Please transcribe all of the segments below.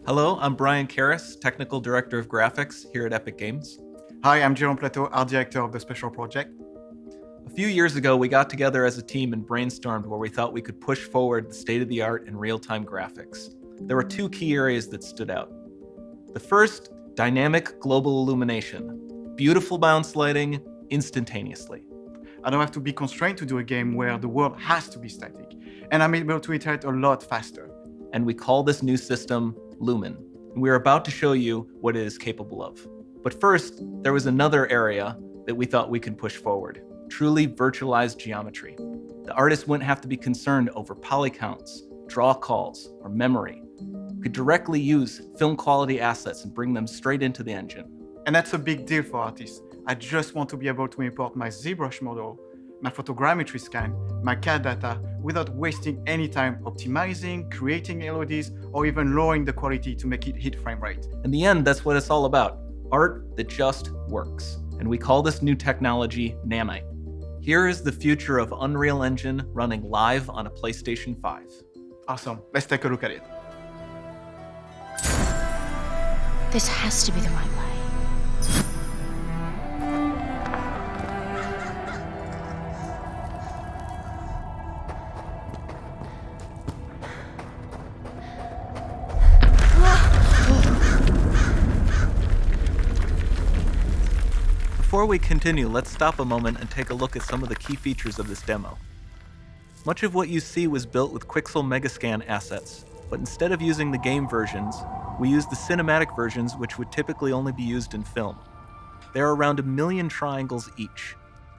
Hello, I'm Brian Karras, Technical Director of Graphics here at Epic Games. Hi, I'm Jerome Plateau, Art Director of the Special Project. A few years ago, we got together as a team and brainstormed where we thought we could push forward the state-of-the-art in real-time graphics. There were two key areas that stood out. The first, dynamic global illumination. Beautiful bounce lighting, instantaneously. I don't have to be constrained to do a game where the world has to be static, and I'm able to iterate a lot faster. And we call this new system Lumen. And we're about to show you what it is capable of. But first, there was another area that we thought we could push forward. Truly virtualized geometry. The artist wouldn't have to be concerned over poly counts, draw calls, or memory. We could directly use film quality assets and bring them straight into the engine. And that's a big deal for artists. I just want to be able to import my ZBrush model, my photogrammetry scan, my CAD data without wasting any time optimizing, creating LODs, or even lowering the quality to make it hit frame rate. In the end, that's what it's all about. Art that just works. And we call this new technology Nanite. Here is the future of Unreal Engine running live on a PlayStation 5. Awesome, let's take a look at it. This has to be the right way. Before we continue, let's stop a moment and take a look at some of the key features of this demo. Much of what you see was built with Quixel Megascan assets, but instead of using the game versions, we used the cinematic versions, which would typically only be used in film. There are around 1 million triangles each,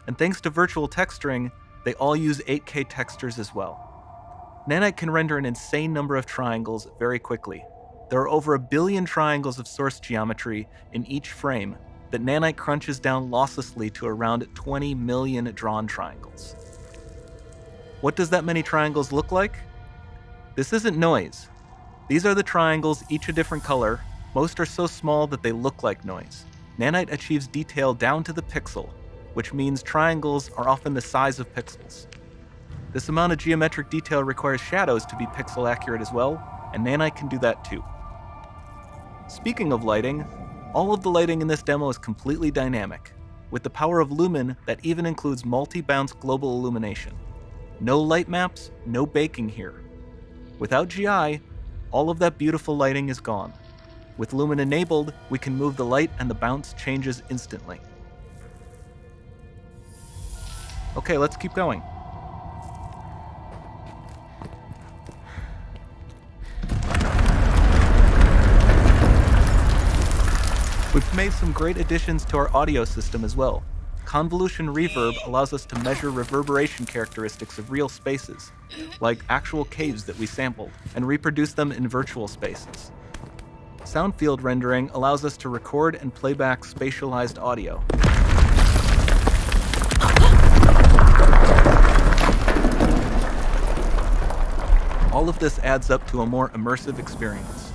and thanks to virtual texturing, they all use 8K textures as well. Nanite can render an insane number of triangles very quickly. There are over 1 billion triangles of source geometry in each frame that Nanite crunches down losslessly to around 20 million drawn triangles. What does that many triangles look like? This isn't noise. These are the triangles, each a different color. Most are so small that they look like noise. Nanite achieves detail down to the pixel, which means triangles are often the size of pixels. This amount of geometric detail requires shadows to be pixel accurate as well, and Nanite can do that too. Speaking of lighting, all of the lighting in this demo is completely dynamic, with the power of Lumen that even includes multi-bounce global illumination. No light maps, no baking here. Without GI, all of that beautiful lighting is gone. With Lumen enabled, we can move the light and the bounce changes instantly. Okay, let's keep going. We've made some great additions to our audio system as well. Convolution reverb allows us to measure reverberation characteristics of real spaces, like actual caves that we sampled, and reproduce them in virtual spaces. Sound field rendering allows us to record and playback spatialized audio. All of this adds up to a more immersive experience.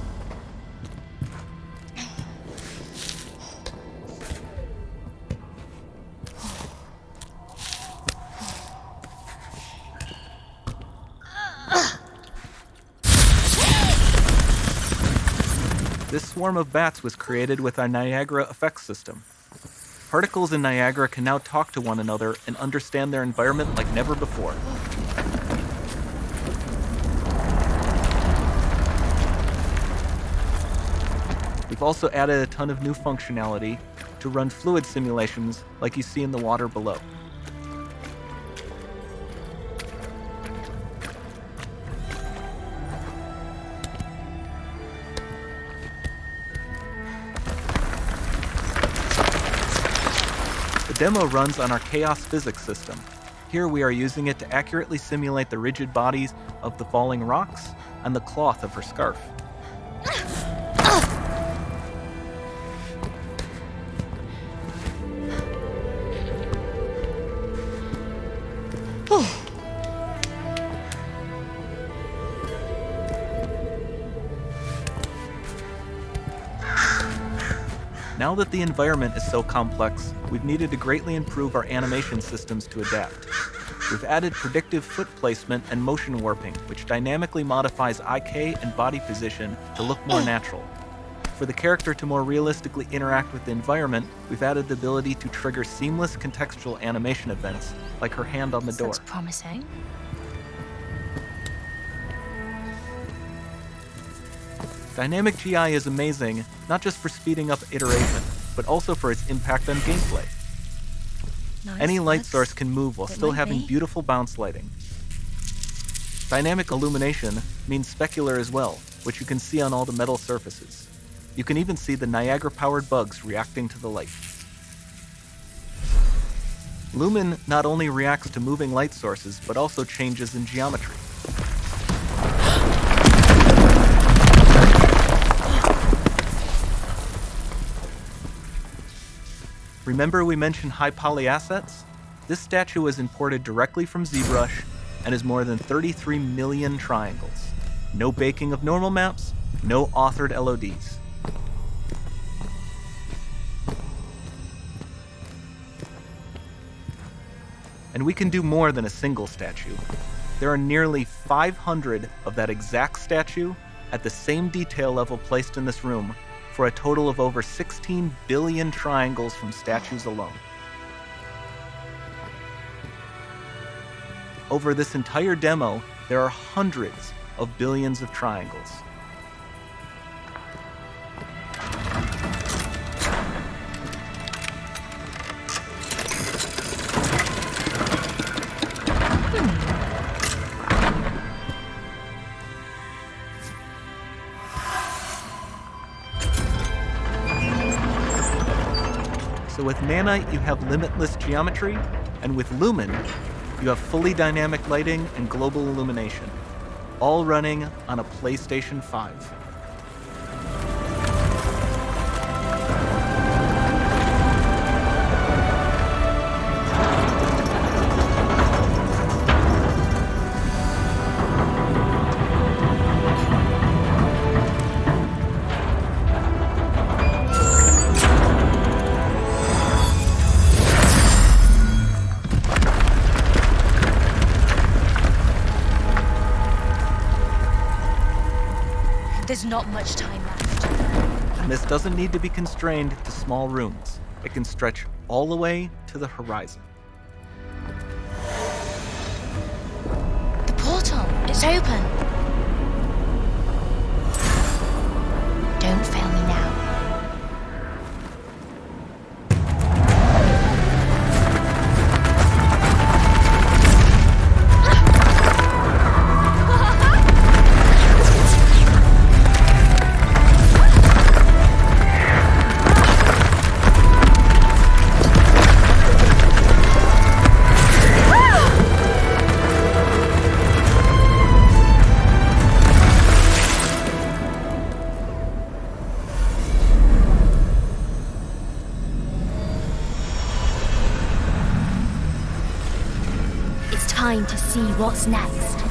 This swarm of bats was created with our Niagara effects system. Particles in Niagara can now talk to one another and understand their environment like never before. We've also added a ton of new functionality to run fluid simulations like you see in the water below. The demo runs on our chaos physics system. Here we are using it to accurately simulate the rigid bodies of the falling rocks and the cloth of her scarf. Now that the environment is so complex, we've needed to greatly improve our animation systems to adapt. We've added predictive foot placement and motion warping, which dynamically modifies IK and body position to look more natural. For the character to more realistically interact with the environment, we've added the ability to trigger seamless contextual animation events, like her hand on the door. Looks promising. Dynamic GI is amazing, not just for speeding up iteration, but also for its impact on gameplay. Nice Any light looks. source can move while It still might having be. beautiful bounce lighting. Dynamic illumination means specular as well, which you can see on all the metal surfaces. You can even see the Niagara-powered bugs reacting to the light. Lumen not only reacts to moving light sources, but also changes in geometry. Remember we mentioned high poly assets? This statue was imported directly from ZBrush and is more than 33 million triangles. No baking of normal maps, no authored LODs. And we can do more than a single statue. There are nearly 500 of that exact statue at the same detail level placed in this room, for a total of over 16 billion triangles from statues alone. Over this entire demo, there are hundreds of billions of triangles. So with Nanite, you have limitless geometry, and with Lumen, you have fully dynamic lighting and global illumination, all running on a PlayStation 5. There's not much time left. And this doesn't need to be constrained to small rooms. It can stretch all the way to the horizon. The portal, it's open. Don't fail me now. It's time to see what's next.